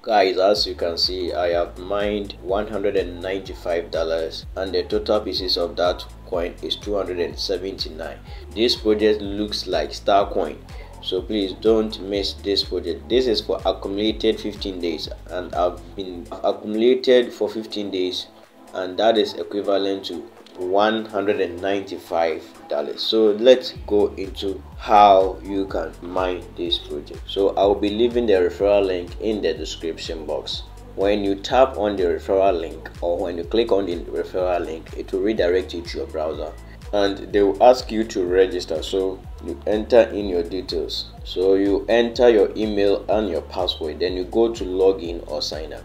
Guys, as you can see, I have mined $195 and the total pieces of that coin is 279. This project looks like STARCOIN, so please don't miss this project. This is for accumulated 15 days and I've been accumulated for 15 days, and that is equivalent to $195. So let's go into how you can mine this project. So I'll be leaving the referral link in the description box. When you tap on the referral link, or when you click on the referral link, it will redirect you to your browser and they will ask you to register. So you enter in your details. So you enter your email and your password, then you go to login or sign up.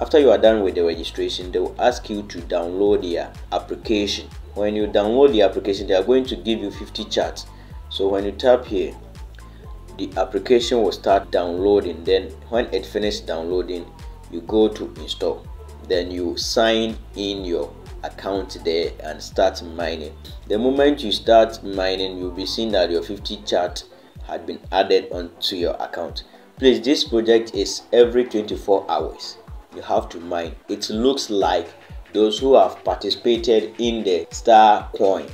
After you are done with the registration, they will ask you to download their application. When you download the application, they are going to give you 50 charts. So when you tap here, the application will start downloading. Then when it finishes downloading, you go to install. Then you sign in your account there and start mining. The moment you start mining, you'll be seeing that your 50 chart had been added onto your account. Please, this project is every 24 hours. You have to mine. It looks like those who have participated in the STARCOIN,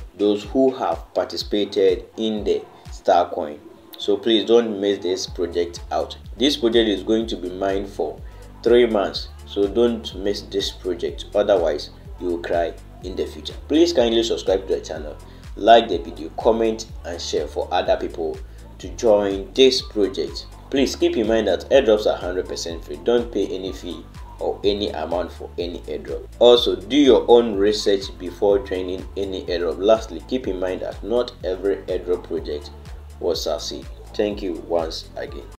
so please don't miss this project out. This project is going to be mined for 3 months, so don't miss this project, otherwise you will cry in the future. Please kindly subscribe to the channel, like the video, comment and share for other people to join this project. Please keep in mind that airdrops are 100% free. Don't pay any fee or any amount for any airdrop. Also, do your own research before joining any airdrop. Lastly, keep in mind that not every airdrop project will succeed. Thank you once again.